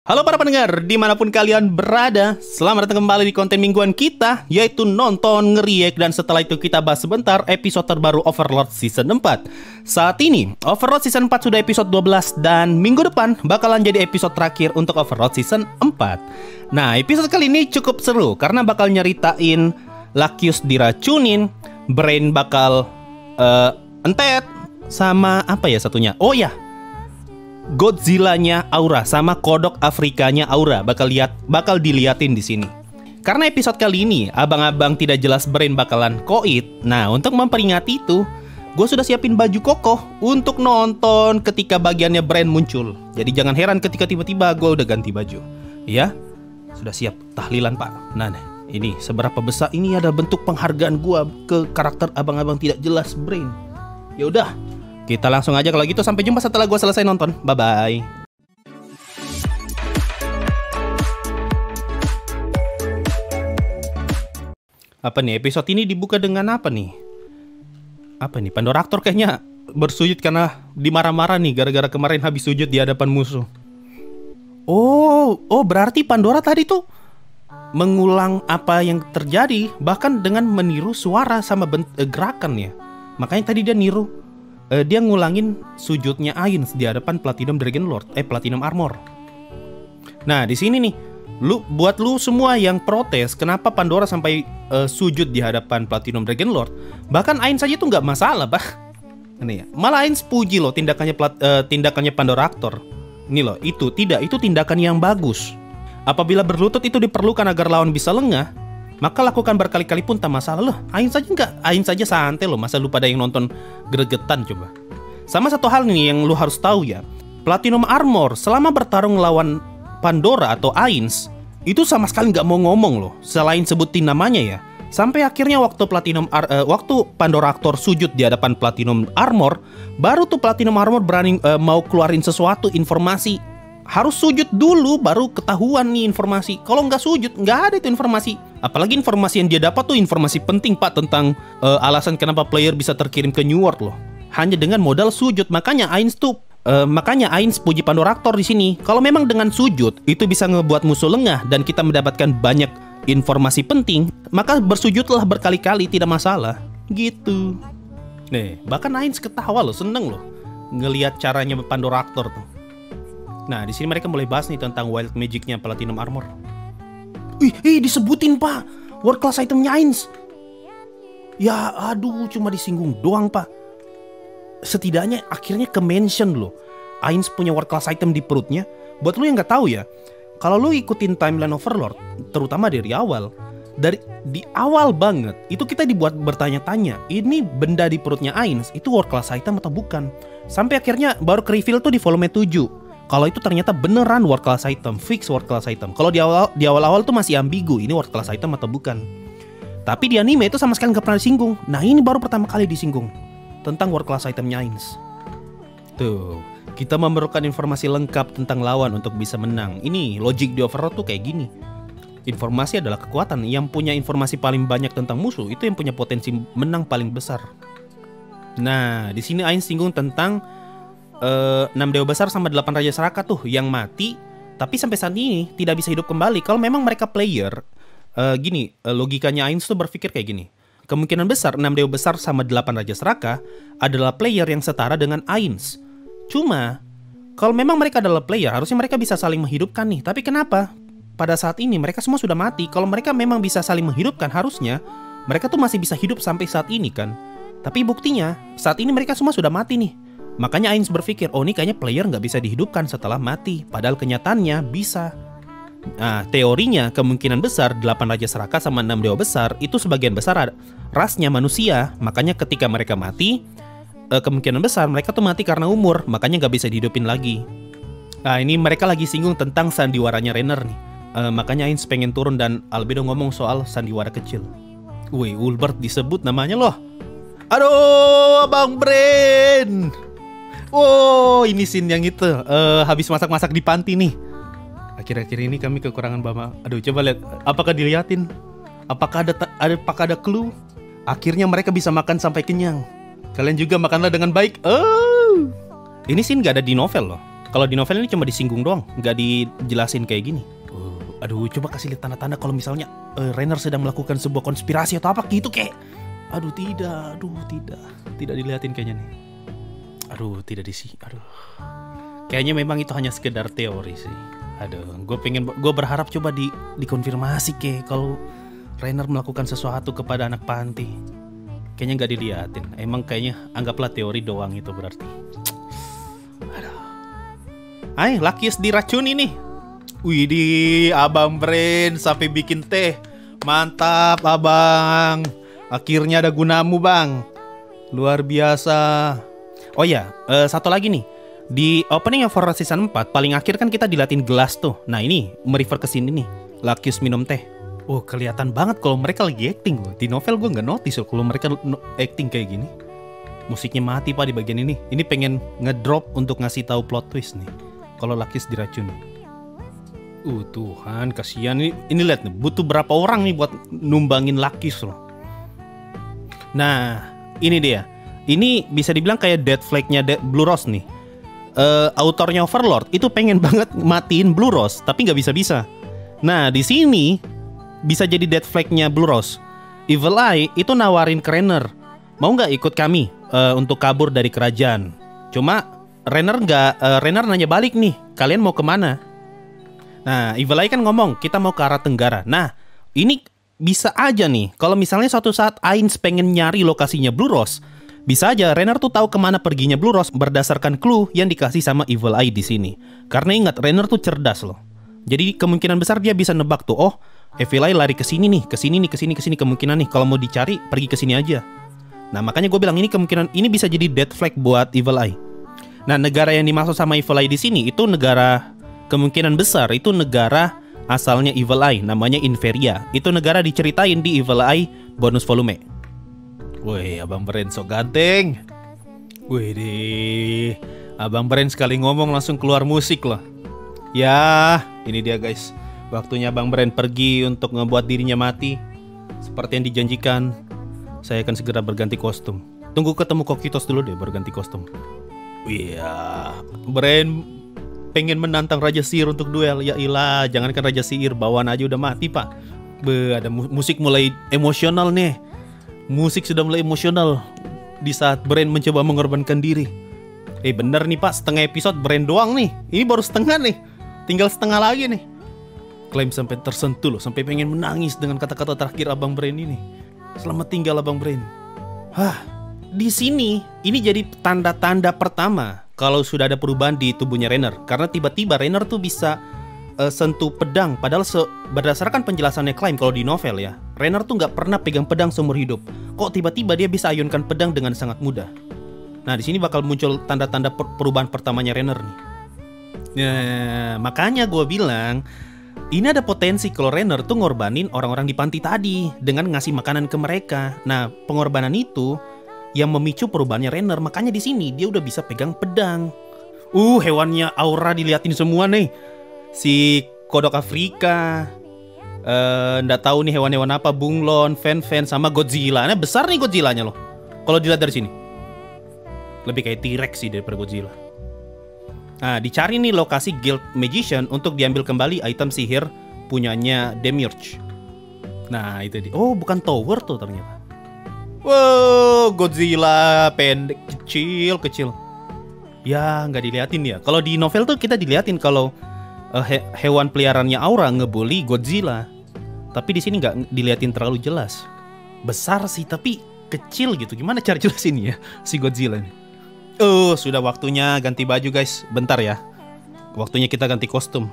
Halo para pendengar, dimanapun kalian berada, selamat datang kembali di konten mingguan kita, yaitu nonton, ngeriak, dan setelah itu kita bahas sebentar episode terbaru Overlord Season 4. Saat ini, Overlord Season 4 sudah episode 12, dan minggu depan bakalan jadi episode terakhir untuk Overlord Season 4. Nah, episode kali ini cukup seru, karena bakal nyeritain Lacus diracunin, Brain bakal entet, sama apa ya satunya? Oh ya, Godzilla-nya Aura sama kodok Afrikanya Aura bakal diliatin di sini. Karena episode kali ini abang-abang tidak jelas Brain bakalan koit. Nah, untuk memperingati itu, gue sudah siapin baju kokoh untuk nonton ketika bagiannya Brain muncul. Jadi jangan heran ketika tiba-tiba gue udah ganti baju. Ya, sudah siap tahlilan pak. Nah, ini seberapa besar ini ada bentuk penghargaan gue ke karakter abang-abang tidak jelas Brain. Ya udah, kita langsung aja kalau gitu. Sampai jumpa setelah gue selesai nonton. Bye-bye. Apa nih, episode ini dibuka dengan apa nih? Apa nih, Pandoraktor kayaknya bersujud karena dimarah-marah nih gara-gara kemarin habis sujud di hadapan musuh. Oh, berarti Pandora tadi tuh mengulang apa yang terjadi, bahkan dengan meniru suara sama gerakan ya. Makanya tadi dia niru. Dia ngulangin sujudnya Ainz di hadapan Platinum Dragon Lord, Platinum Armor. Nah, di sini nih, buat lu semua yang protes kenapa Pandora sampai sujud di hadapan Platinum Dragon Lord, bahkan Ainz saja tuh nggak masalah, bah. Ini ya, malah Ainz puji loh tindakannya Pandoraktor. Ini loh, itu tindakan yang bagus. Apabila berlutut itu diperlukan agar lawan bisa lengah, maka lakukan berkali-kali pun tak masalah loh. Ainz saja santai loh. Masa lu pada yang nonton gregetan coba. Sama satu hal nih yang lu harus tahu ya. Platinum Armor selama bertarung lawan Pandora atau Ainz itu sama sekali nggak mau ngomong loh, selain sebutin namanya ya. Sampai akhirnya waktu Pandoraktor sujud di hadapan Platinum Armor, baru tuh Platinum Armor berani mau keluarin sesuatu informasi. Harus sujud dulu baru ketahuan nih informasi. Kalau nggak sujud nggak ada itu informasi. Apalagi informasi yang dia dapat tuh informasi penting pak, tentang alasan kenapa player bisa terkirim ke New World loh. Hanya dengan modal sujud. Makanya Ainz puji Pandoraktor di sini. Kalau memang dengan sujud itu bisa ngebuat musuh lengah dan kita mendapatkan banyak informasi penting, maka bersujudlah berkali-kali, tidak masalah. Gitu. Nih, bahkan Ainz ketawa loh, seneng loh ngelihat caranya Pandoraktor tuh. Nah, di sini mereka mulai bahas nih tentang wild magic-nya Platinum Armor. Disebutin pak, world class itemnya Ainz. Ya, aduh, cuma disinggung doang pak. Setidaknya akhirnya ke-mention loh, Ainz punya world class item di perutnya. Buat lu yang nggak tahu ya, kalau lu ikutin timeline Overlord, terutama di awal banget, itu kita dibuat bertanya-tanya, ini benda di perutnya Ainz itu world class item atau bukan? Sampai akhirnya baru ke-reveal tuh di volume 7. Kalau itu ternyata beneran world class item, fix world class item. Kalau di awal-awal tuh masih ambigu, ini world class item atau bukan. Tapi di anime itu sama sekali nggak pernah disinggung. Nah, ini baru pertama kali disinggung tentang world class itemnya Ainz. Tuh, kita memerlukan informasi lengkap tentang lawan untuk bisa menang. Ini logik di Overlord tuh kayak gini. Informasi adalah kekuatan. Yang punya informasi paling banyak tentang musuh itu yang punya potensi menang paling besar. Nah, di sini Ainz singgung tentang 6 dewa besar sama 8 raja Seraka tuh yang mati, tapi sampai saat ini tidak bisa hidup kembali. Kalau memang mereka player, logikanya Ainz tuh berpikir kayak gini. Kemungkinan besar 6 dewa besar sama 8 raja Seraka adalah player yang setara dengan Ainz. Cuma, kalau memang mereka adalah player, harusnya mereka bisa saling menghidupkan nih. Tapi kenapa? Pada saat ini mereka semua sudah mati. Kalau mereka memang bisa saling menghidupkan, harusnya mereka tuh masih bisa hidup sampai saat ini kan. Tapi buktinya, saat ini mereka semua sudah mati nih. Makanya Ainz berpikir, oh ini kayaknya player nggak bisa dihidupkan setelah mati. Padahal kenyataannya bisa. Nah, teorinya kemungkinan besar 8 raja Seraka sama 6 dewa besar itu sebagian besar rasnya manusia. Makanya ketika mereka mati, kemungkinan besar mereka tuh mati karena umur. Makanya nggak bisa dihidupin lagi. Nah, ini mereka lagi singgung tentang sandiwaranya Renner nih. Makanya Ainz pengen turun dan Albedo ngomong soal sandiwara kecil. Wih, Ulbert disebut namanya loh. Aduh, Abang Brain. Oh, ini scene yang itu habis masak-masak di panti nih. Akhir-akhir ini kami kekurangan bama. Aduh, coba lihat. Apakah diliatin? Apakah ada clue? Akhirnya mereka bisa makan sampai kenyang. Kalian juga makanlah dengan baik. Oh, ini scene gak ada di novel loh. Kalau di novel ini cuma disinggung doang, nggak dijelasin kayak gini. Aduh, coba kasih lihat tanda-tanda kalau misalnya Rainer sedang melakukan sebuah konspirasi atau apa gitu kayak. Aduh tidak, tidak dilihatin kayaknya nih. Aduh, tidak aduh. Kayaknya memang itu hanya sekedar teori sih. Aduh, gue berharap coba dikonfirmasi kayak kalau Rainer melakukan sesuatu kepada anak panti. Kayaknya nggak diliatin. Emang kayaknya anggaplah teori doang itu berarti. Aduh. Lakius diracuni nih. Widih, Abang Brain sampai bikin teh. Mantap, Abang. Akhirnya ada gunamu, Bang. Luar biasa. Oh ya, satu lagi nih. Di opening of Horror Season 4, paling akhir kan kita dilatin gelas tuh. Nah ini, merefer ke sini nih. Lakius minum teh. Oh, kelihatan banget kalau mereka lagi acting loh. Di novel gue nggak notice loh kalau mereka acting kayak gini. Musiknya mati Pak di bagian ini. Ini pengen ngedrop untuk ngasih tahu plot twist nih. Kalau Lakius diracun. Tuhan, kasihan ini lihat nih, butuh berapa orang nih buat numbangin Lakius loh. Nah, ini dia. Ini bisa dibilang kayak dead flag-nya Blue Rose nih. Autornya Overlord itu pengen banget matiin Blue Rose, tapi nggak bisa-bisa. Nah, di sini bisa jadi dead flag-nya Blue Rose. Evil Eye itu nawarin ke Rainer, mau nggak ikut kami untuk kabur dari kerajaan. Cuma Rainer nanya balik nih, kalian mau kemana? Nah, Evil Eye kan ngomong, kita mau ke arah tenggara. Nah, ini bisa aja nih, kalau misalnya suatu saat Ainz pengen nyari lokasinya Blue Rose, bisa aja Rainer tuh tahu kemana perginya Blue Rose berdasarkan clue yang dikasih sama Evil Eye di sini. Karena ingat, Rainer tuh cerdas loh. Jadi kemungkinan besar dia bisa nebak tuh, oh, Evil Eye lari ke sini nih, ke sini kemungkinan nih. Kalau mau dicari, pergi ke sini aja. Nah, makanya gue bilang ini kemungkinan ini bisa jadi dead flag buat Evil Eye. Nah, negara yang dimaksud sama Evil Eye di sini itu negara, kemungkinan besar itu negara asalnya Evil Eye, namanya Inferia. Itu negara diceritain di Evil Eye bonus volume. Woi, Abang Brain sok ganteng. Wih deh, Abang Brain sekali ngomong langsung keluar musik loh. Ya, ini dia guys. Waktunya Abang Brain pergi untuk ngebuat dirinya mati. Seperti yang dijanjikan, saya akan segera berganti kostum. Tunggu ketemu Kokitos dulu deh baru ganti kostum. Iya, Brain pengen menantang Raja Sihir untuk duel. Ya ilah, jangankan Raja Sihir, bawaan aja udah mati Pak. Ada musik mulai emosional nih. Musik sudah mulai emosional di saat Brain mencoba mengorbankan diri. Bener nih Pak, setengah episode Brain doang nih. Ini baru setengah nih, tinggal setengah lagi nih. Klaim sampai tersentuh loh, sampai pengen menangis dengan kata-kata terakhir Abang Brain ini. Selamat tinggal Abang Brain. Di sini ini jadi tanda-tanda pertama kalau sudah ada perubahan di tubuhnya Rainer. Karena tiba-tiba Rainer tuh bisa sentuh pedang. Padahal berdasarkan penjelasannya Klaim kalau di novel ya, Rainer tuh nggak pernah pegang pedang seumur hidup. Kok tiba-tiba dia bisa ayunkan pedang dengan sangat mudah? Nah, di sini bakal muncul tanda-tanda perubahan pertamanya Rainer nih. Nah, makanya gue bilang ini ada potensi kalau Rainer tuh ngorbanin orang-orang di panti tadi dengan ngasih makanan ke mereka. Nah, pengorbanan itu yang memicu perubahannya Rainer. Makanya di sini dia udah bisa pegang pedang. Hewannya Aura diliatin semua nih. Si kodok Afrika, nggak tahu nih hewan-hewan apa, bunglon, fan-fan, sama Godzilla. Nah, besar nih Godzillanya loh. Kalau dilihat dari sini, lebih kayak T-Rex sih daripada Godzilla. Nah, dicari nih lokasi Guild Magician untuk diambil kembali item sihir punyanya Demiurge. Nah, itu dia. Oh, bukan tower tuh ternyata. Wow, Godzilla pendek, kecil. Ya, nggak diliatin ya. Kalau di novel tuh kita diliatin kalau hewan peliharaannya Aura ngebully Godzilla. Tapi di sini nggak diliatin terlalu jelas. Besar sih, tapi kecil gitu. Gimana cara jelasin ya si Godzilla ini? Sudah waktunya ganti baju guys. Bentar ya. Waktunya kita ganti kostum.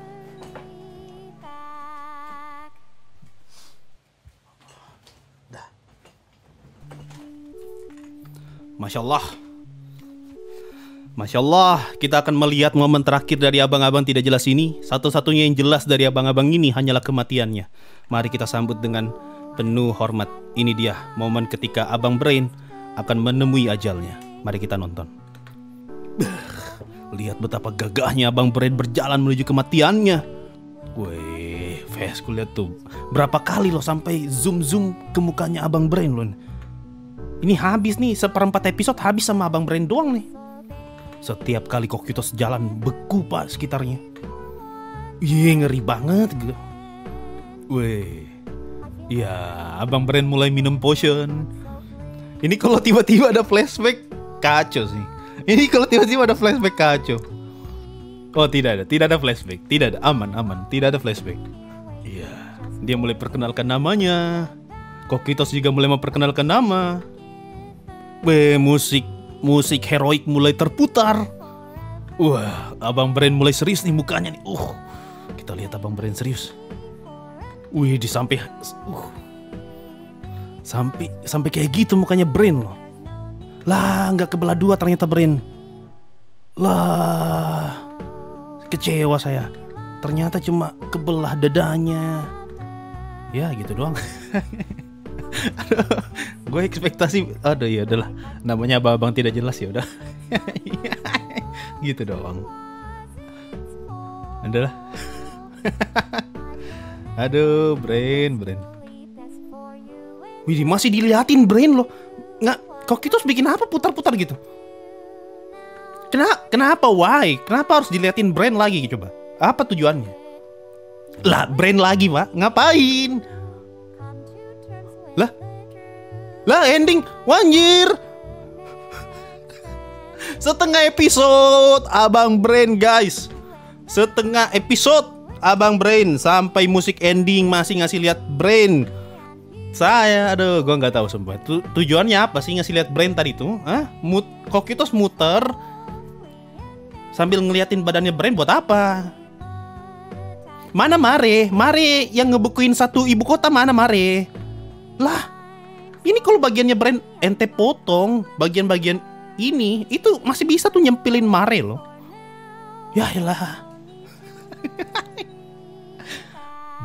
Masya Allah, kita akan melihat momen terakhir dari abang-abang tidak jelas ini. Satu-satunya yang jelas dari abang-abang ini hanyalah kematiannya. Mari kita sambut dengan penuh hormat. Ini dia momen ketika Abang Brain akan menemui ajalnya. Mari kita nonton. Lihat betapa gagahnya Abang Brain berjalan menuju kematiannya. Wih, Ves, kulihat tuh berapa kali loh sampai zoom ke mukanya Abang Brain loh. Ini habis nih, 1/4 episode habis sama Abang Brain doang nih. Setiap kali Kokyutos jalan beku pak sekitarnya. Ih, ngeri banget gitu. Weh, ya Abang Brand mulai minum potion. Ini kalau tiba-tiba ada flashback kacau sih. Ini kalau tiba-tiba ada flashback kacau. Oh tidak ada flashback, tidak ada, aman, tidak ada flashback. Iya, dia mulai perkenalkan namanya. Kokyutos juga mulai memperkenalkan nama. Weh, musik heroik mulai terputar. Wah, Abang Brand mulai serius nih mukanya nih. Kita lihat Abang Brand serius. Wih, sampai kayak gitu mukanya Brand loh. Lah, nggak kebelah dua ternyata Brand. Lah, kecewa saya. Ternyata cuma kebelah dadanya. Ya gitu doang. Gue ekspektasi, aduh ya udahlah. Namanya abang tidak jelas ya udah. Gitu doang. Adalah. Aduh, Brand. Wih, masih diliatin Brand loh. Nggak, Kokyutos bikin apa putar-putar gitu? Kenapa? Why? Kenapa harus diliatin Brand lagi coba? Apa tujuannya? Lah, Brand lagi pak? Ngapain? Lah ending, wanjir. Setengah episode Abang Brand guys. Setengah episode Abang Brand sampai musik ending masih ngasih lihat Brand. Aduh, gue nggak tahu sumpah. Tujuannya apa sih ngasih lihat Brand tadi tuh? Kokyutos muter sambil ngeliatin badannya Brand buat apa? Mana Mare? Mare yang ngebukuin satu ibu kota mana Mare? Lah, ini kalau bagiannya Brand ente potong bagian-bagian ini, itu masih bisa tuh nyempilin Mare loh. Ya elah.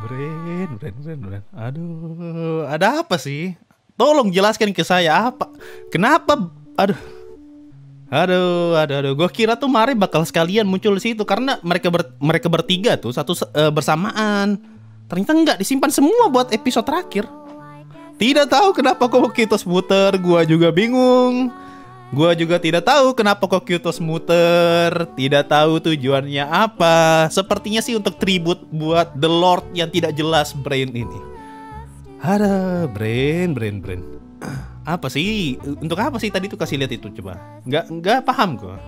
Brand. Aduh, ada apa sih? Tolong jelaskan ke saya apa? Kenapa? Aduh. Gue kira tuh Mare bakal sekalian muncul di situ karena mereka bertiga tuh satu bersamaan. Ternyata enggak, disimpan semua buat episode terakhir. Tidak tahu kenapa Kokyutos muter, gua juga bingung. Gua juga tidak tahu kenapa Kokyutos muter, tidak tahu tujuannya apa. Sepertinya sih untuk tribut buat The Lord yang tidak jelas Brand ini. Ada Brand. Apa sih? Untuk apa sih tadi tuh kasih lihat itu coba? Nggak paham gua.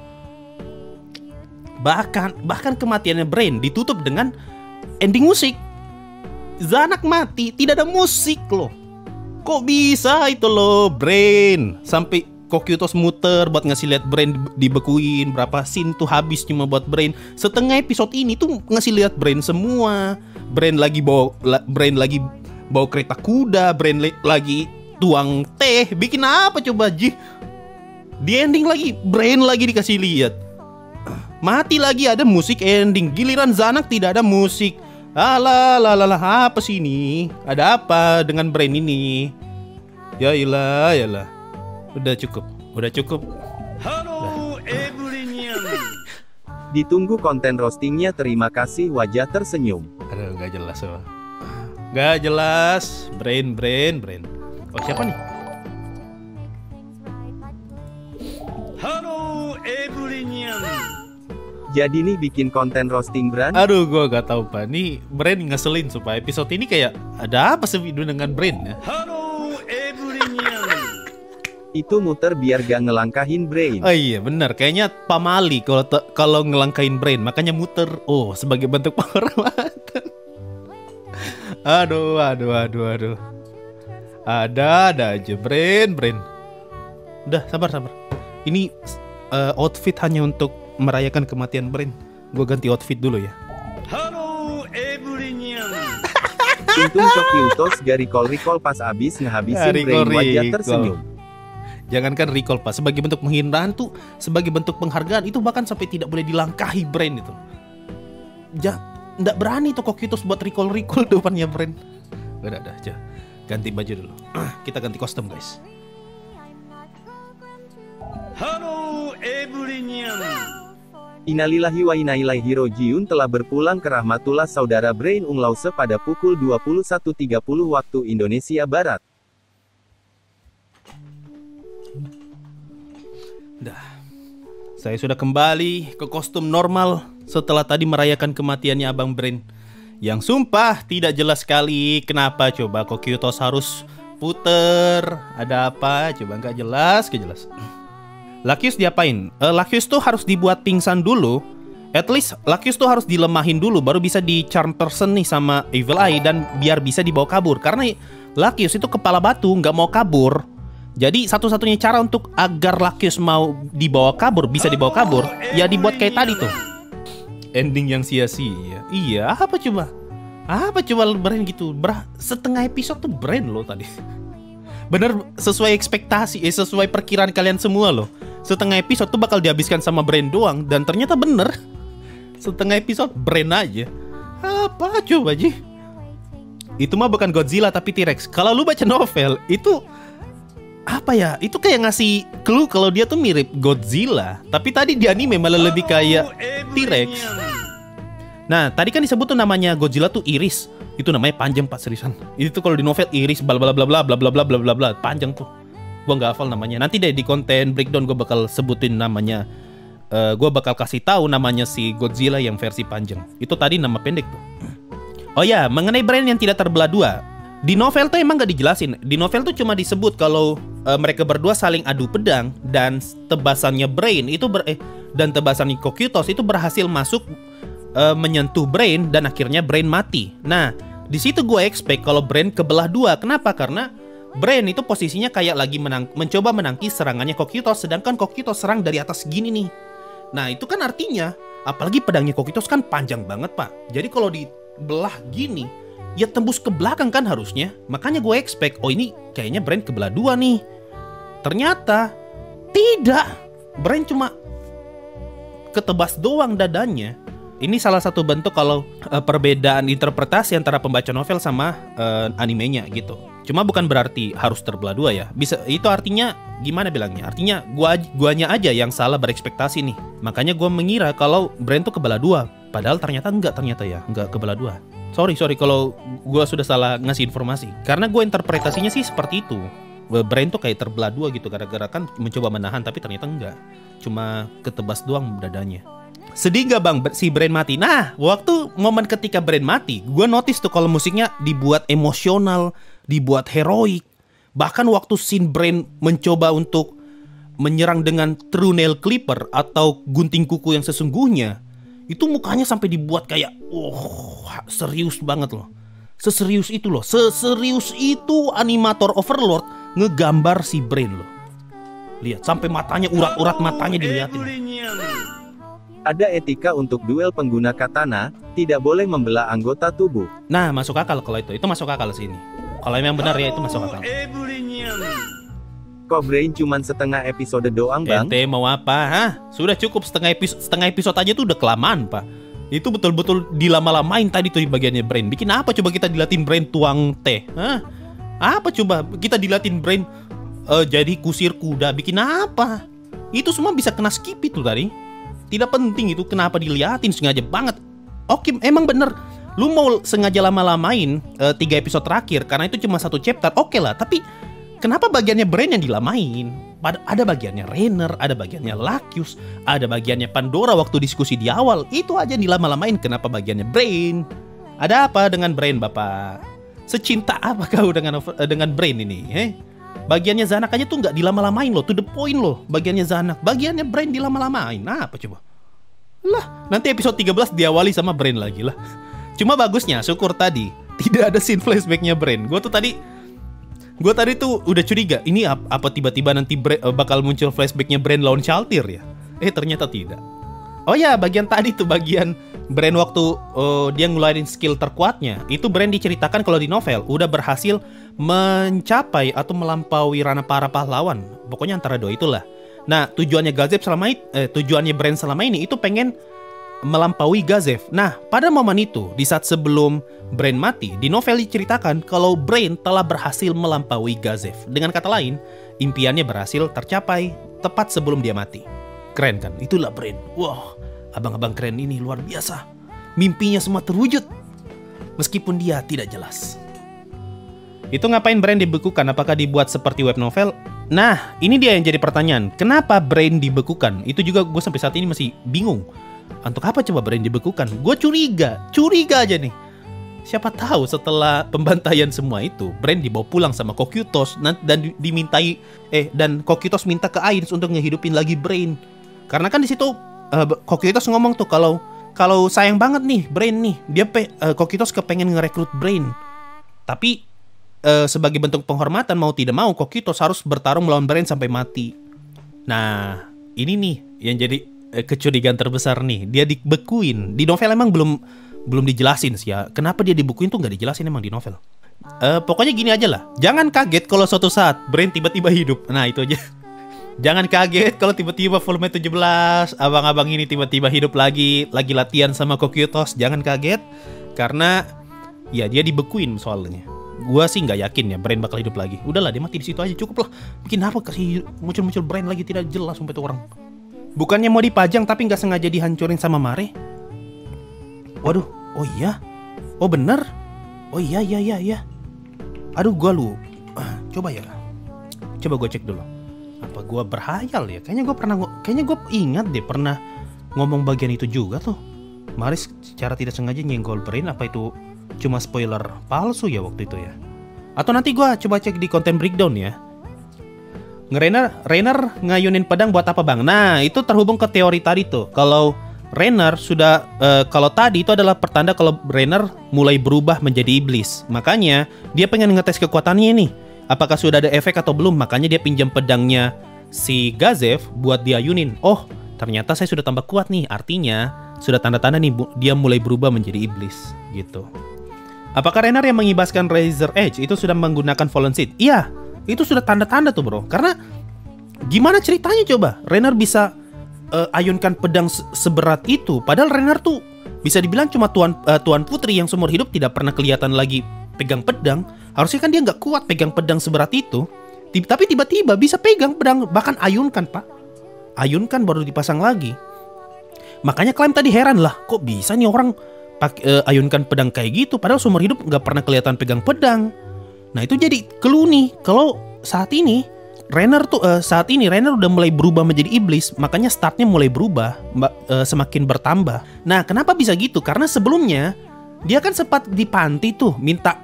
Bahkan kematiannya Brand ditutup dengan ending musik. Zanak mati, tidak ada musik loh. Kok bisa itu loh Brand? Sampai Kokyutos muter buat ngasih lihat Brand dibekuin. Berapa scene tuh habis cuma buat Brand. Setengah episode ini tuh ngasih lihat Brand semua. Brand lagi bawa kereta kuda. Brand lagi tuang teh. Bikin apa coba Ji? Di ending lagi Brand lagi dikasih lihat. Mati lagi ada musik ending. Giliran Zanak tidak ada musik. Alah, apa sih ini? Ada apa dengan Brand ini? Ya iyalah. Udah cukup. Halo everyone. Ditunggu konten roastingnya, terima kasih, wajah tersenyum. Aduh, gak jelas loh. Gak jelas. Brand. Oh, siapa nih? Halo everyone. Jadi nih bikin konten roasting Brand. Aduh, gue gak tahu pak. Nih Brand ngeselin supaya episode ini kayak ada apa sih dengan Brand ya? Halo everyone. Itu muter biar gak ngelangkahin Brand. Oh iya benar, kayaknya pamali kalau ngelangkain Brand, makanya muter. Oh, sebagai bentuk penghormatan. Aduh. Ada aja Brand. Udah, sabar. Ini outfit hanya untuk merayakan kematian Brand. Gue ganti outfit dulu ya. Halo everyone. Untung Kokyutos gak recall pas abis ngehabisin Brand, wajah tersenyum. Jangankan recall pak, sebagai bentuk penghinaan tuh, sebagai bentuk penghargaan itu bahkan sampai tidak boleh dilangkahi Brand itu. Nggak berani tuh Kokyutos buat recall depannya Brand. Udah, ganti baju dulu. Kita ganti kostum guys. Halo everyone. Innalillahi wa inna ilaihi rojiun telah berpulang ke rahmatullah saudara Brand Unglause pada pukul 21.30 waktu Indonesia Barat. Dah, Saya sudah kembali ke kostum normal setelah tadi merayakan kematiannya Abang Brain. Yang sumpah tidak jelas sekali. Kenapa coba kok Kyutos harus puter? Ada apa? Coba nggak jelas, Lakius diapain? Lakius tuh harus dibuat pingsan dulu. At least Lakius tuh harus dilemahin dulu baru bisa di charm person nih sama Evil Eye dan biar bisa dibawa kabur. Karena Lakius itu kepala batu, nggak mau kabur. Jadi satu-satunya cara untuk agar Lakius mau dibawa kabur, bisa dibawa kabur, ya dibuat kayak tadi tuh. Ending yang sia-sia. Iya, apa coba? Apa coba Brain gitu? Setengah episode tuh Brain loh tadi. Bener sesuai ekspektasi, sesuai perkiraan kalian semua loh. Setengah episode tuh bakal dihabiskan sama Brain doang. Dan ternyata bener. Setengah episode Brain aja. Apa coba Ji? Itu mah bukan Godzilla tapi T-Rex. Kalau lu baca novel, itu apa ya? Itu kayak ngasih clue kalau dia tuh mirip Godzilla. Tapi tadi di anime malah lebih kayak T-Rex. Nah, tadi kan disebut tuh namanya Godzilla tuh Iris. Itu namanya panjang Pak, seriusan. Itu kalau di novel Iris bla bla bla bla bla bla bla bla bla bla, panjang tuh. Gua nggak hafal namanya. Nanti deh di konten breakdown gue bakal sebutin namanya. Gue bakal kasih tahu namanya si Godzilla yang versi panjang. Itu tadi nama pendek tuh. Oh ya, mengenai Brain yang tidak terbelah dua. Di novel tuh emang gak dijelasin. Di novel tuh cuma disebut kalau mereka berdua saling adu pedang dan tebasannya Brain itu dan tebasannya Kokyutos itu berhasil masuk menyentuh Brain dan akhirnya Brain mati. Nah, di situ gue expect kalau Brain kebelah dua. Kenapa? Karena Brain itu posisinya kayak lagi mencoba menangkis serangannya Kokyutos, sedangkan Kokyutos serang dari atas gini nih. Nah, itu kan artinya apalagi pedangnya Kokyutos kan panjang banget, Pak. Jadi kalau dibelah gini, ya tembus ke belakang kan harusnya. Makanya gue expect, oh ini kayaknya Brain kebelah dua nih. Ternyata tidak. Brain cuma ketebas doang dadanya. Ini salah satu bentuk kalau perbedaan interpretasi antara pembaca novel sama animenya gitu. Cuma bukan berarti harus terbelah dua ya. Bisa, itu artinya gimana bilangnya? Artinya guanya aja yang salah berekspektasi nih. Makanya gue mengira kalau Brain tuh kebelah dua. Padahal ternyata enggak kebelah dua. Sorry kalau gue sudah salah ngasih informasi. Karena gue interpretasinya sih seperti itu. Brain tuh kayak terbelah dua gitu. Gara-gara kan mencoba menahan tapi ternyata enggak. Cuma ketebas doang dadanya. Sedih gak bang si Brain mati? Nah, waktu momen ketika Brain mati, gue notice tuh kalau musiknya dibuat emosional, dibuat heroik. Bahkan waktu scene Brain mencoba untuk menyerang dengan True Nail Clipper atau gunting kuku yang sesungguhnya, itu mukanya sampai dibuat kayak serius banget loh. Seserius itu loh. Seserius itu animator Overlord ngegambar si Brain loh. Lihat sampai matanya, urat-urat matanya dilihatin. Ada etika untuk duel pengguna katana, tidak boleh membelah anggota tubuh. Nah, masuk akal kalau itu masuk akal sini. Kalau memang benar ya itu masuk akal. Kok Brain cuman setengah episode doang bang? Ente mau apa? Hah? Sudah cukup setengah episode aja tuh udah kelamaan Pak. Itu betul-betul dilama-lamain tadi tuh di bagiannya Brain. Bikin apa coba kita dilatin Brain tuang teh? Hah? Apa coba kita dilatin Brain jadi kusir kuda? Bikin apa? Itu semua bisa kena skip itu tadi. Tidak penting itu, kenapa diliatin sengaja banget. Oke, emang bener. Lu mau sengaja lama-lamain 3 episode terakhir karena itu cuma 1 chapter, oke lah. Tapi kenapa bagiannya Brain yang dilamain? Ada bagiannya Rainer, ada bagiannya Lakius, ada bagiannya Pandora waktu diskusi di awal. Itu aja dilama-lamain, kenapa bagiannya Brain? Ada apa dengan Brain, Bapak? Secinta apa kau dengan Brain ini? Bagiannya Zanak aja tuh nggak dilama-lamain loh, to the point loh. Bagiannya Zanak, bagiannya Brain dilama-lamain. Nah, apa coba? Lah, nanti episode 13 diawali sama Brain lagi lah. Cuma bagusnya, syukur tadi tidak ada scene flashbacknya Brain. Gue tadi tuh udah curiga, ini apa tiba-tiba nanti bakal muncul flashbacknya Brain lawan Shaltir ya? Ternyata tidak. Oh ya, bagian tadi tuh bagian Brain waktu dia ngeluarin skill terkuatnya. Itu Brain diceritakan kalau di novel udah berhasil mencapai atau melampaui ranah para pahlawan. Pokoknya antara dua itulah. Nah, tujuannya Brain selama ini itu pengen melampaui Gazev. Nah, pada momen itu, di saat sebelum Brain mati, di novel diceritakan kalau Brain telah berhasil melampaui Gazev. Dengan kata lain, impiannya berhasil tercapai tepat sebelum dia mati. Keren kan? Itulah Brain. Wah, abang-abang keren ini luar biasa. Mimpinya semua terwujud, meskipun dia tidak jelas. Itu ngapain Brain dibekukan? Apakah dibuat seperti web novel? Nah, ini dia yang jadi pertanyaan. Kenapa brain dibekukan? Itu juga gue sampai saat ini masih bingung. Untuk apa coba brain dibekukan? Gue curiga aja nih. Siapa tahu setelah pembantaian semua itu, brain dibawa pulang sama Kokyutos dan dan Kokyutos minta ke Ainz untuk ngehidupin lagi brain. Karena kan di situ Kokyutos ngomong tuh kalau sayang banget nih brain nih, Kokyutos kepengen ngerekrut brain. Tapi sebagai bentuk penghormatan mau tidak mau Kokyutos harus bertarung melawan brain sampai mati. Nah, ini nih yang jadi kecurigaan terbesar nih. Dia dibekuin. Di novel emang belum dijelasin sih ya. Kenapa dia dibekuin tuh nggak dijelasin emang di novel. Pokoknya gini aja lah. Jangan kaget kalau suatu saat brain tiba-tiba hidup. Nah, itu aja. Jangan kaget kalau tiba-tiba volume 17 abang-abang ini tiba-tiba hidup lagi latihan sama Kokyutos. Jangan kaget karena ya dia dibekuin soalnya. Gua sih nggak yakin ya brain bakal hidup lagi. Udahlah, dia mati di situ aja, cukup lah. Bikin apa kasih muncul brain lagi, tidak jelas sampai itu orang. Bukannya mau dipajang tapi nggak sengaja dihancurin sama Mare. Waduh, oh iya, oh bener, oh iya. Aduh, gua coba gue cek dulu. Apa gua berhayal ya? Kayaknya gue ingat deh pernah ngomong bagian itu juga tuh. Mare secara tidak sengaja nyenggol brain, apa itu cuma spoiler palsu ya waktu itu ya? Atau nanti gue coba cek di konten breakdown ya. Rainer ngayunin pedang buat apa bang? Nah, itu terhubung ke teori tadi tuh. Kalau Rainer sudah kalau tadi itu adalah pertanda kalau Rainer mulai berubah menjadi iblis. Makanya dia pengen ngetes kekuatannya nih. Apakah sudah ada efek atau belum? Makanya dia pinjam pedangnya si Gazev buat diayunin. Oh, ternyata saya sudah tambah kuat nih. Artinya sudah tanda-tanda nih dia mulai berubah menjadi iblis gitu. Apakah Rainer yang mengibaskan Razor Edge itu sudah menggunakan Fallen Seed? Iya, itu sudah tanda-tanda tuh bro. Karena gimana ceritanya coba Rainer bisa ayunkan pedang seberat itu? Padahal Rainer tuh bisa dibilang cuma tuan putri yang seumur hidup tidak pernah kelihatan lagi pegang pedang. Harusnya kan dia nggak kuat pegang pedang seberat itu. Tapi tiba-tiba bisa pegang pedang, bahkan ayunkan pak. Ayunkan baru dipasang lagi. Makanya klaim tadi heran lah, kok bisa nih orang ayunkan pedang kayak gitu, padahal seumur hidup nggak pernah kelihatan pegang pedang. Nah itu jadi clue nih, kalau saat ini Rainer udah mulai berubah menjadi iblis, makanya startnya mulai berubah, semakin bertambah. Nah kenapa bisa gitu? Karena sebelumnya dia kan sempat di panti tuh, minta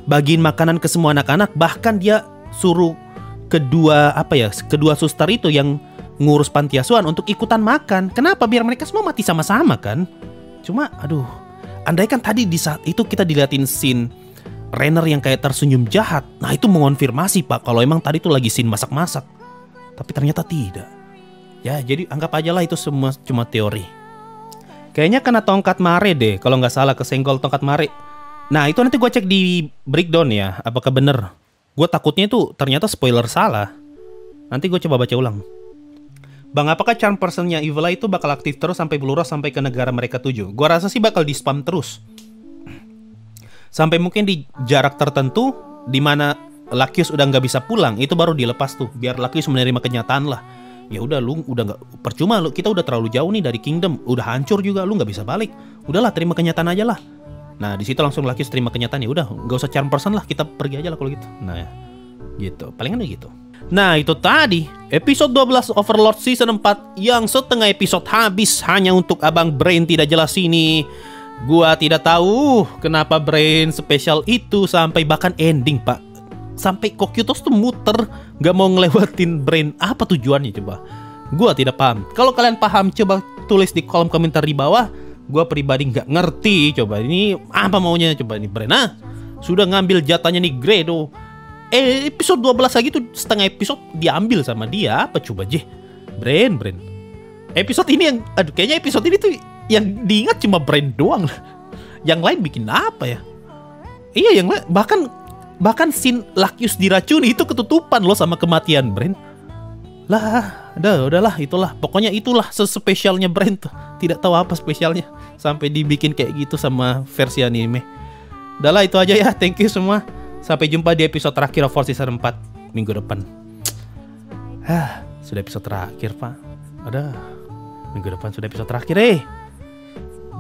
bagiin makanan ke semua anak-anak, bahkan dia suruh kedua suster itu yang ngurus panti asuhan untuk ikutan makan. Kenapa? Biar mereka semua mati sama-sama kan. Cuma aduh, andaikan tadi di saat itu kita diliatin scene Rainer yang kayak tersenyum jahat, nah itu mengonfirmasi pak kalau emang tadi tuh lagi scene masak-masak. Tapi ternyata tidak. Ya jadi anggap aja lah itu semua cuma teori. Kayaknya kena tongkat Mare deh, kalau nggak salah kesenggol tongkat Mare. Nah itu nanti gue cek di breakdown ya, apakah bener. Gue takutnya itu ternyata spoiler salah. Nanti gue coba baca ulang. Bang, apakah charm personnya Evil Eye itu bakal aktif terus sampai Bluros sampai ke negara mereka tuju? Gua rasa sih bakal di spam terus. Sampai mungkin di jarak tertentu di mana Lakius udah nggak bisa pulang, itu baru dilepas tuh. Biar Lakius menerima kenyataan lah. Ya udah lu udah nggak percuma lu, kita udah terlalu jauh nih dari Kingdom, udah hancur juga, lu nggak bisa balik. Udahlah terima kenyataan aja lah. Nah di situ langsung Lakius terima kenyataan, ya udah nggak usah charm person lah, kita pergi aja lah kalau gitu. Nah ya, gitu, palingan gitu. Nah itu tadi episode 12 Overlord season 4 yang setengah episode habis hanya untuk Abang Brain tidak jelas ini. Gua tidak tahu kenapa Brain spesial itu sampai bahkan ending pak. Sampai Kokyutos tuh muter gak mau ngelewatin Brain. Apa tujuannya coba? Gua tidak paham. Kalau kalian paham coba tulis di kolom komentar di bawah. Gua pribadi gak ngerti. Coba ini apa maunya coba ini Brain. Nah sudah ngambil jatahnya nih Gredo. Episode 12 lagi tuh setengah episode diambil sama dia. Apa coba J? Brain. Episode ini yang kayaknya episode ini tuh yang diingat cuma Brain doang. Yang lain bikin apa ya? Iya yang lain bahkan scene Lakius diracuni itu ketutupan loh sama kematian Brain. Lah, udahlah itulah. Pokoknya itulah sespesialnya Brain tuh. Tidak tahu apa spesialnya sampai dibikin kayak gitu sama versi anime. Udahlah itu aja ya. Thank you semua. Sampai jumpa di episode terakhir of Season 4 minggu depan. Sudah episode terakhir pak. Minggu depan sudah episode terakhir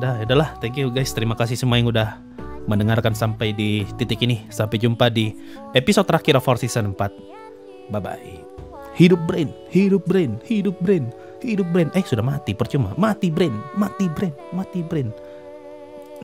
udahlah. Thank you guys. Terima kasih semua yang udah mendengarkan sampai di titik ini. Sampai jumpa di episode terakhir of Season 4. Bye bye. Hidup brain, hidup brain, hidup brain, hidup brain. Sudah mati percuma. Mati brain, mati brain, mati brain.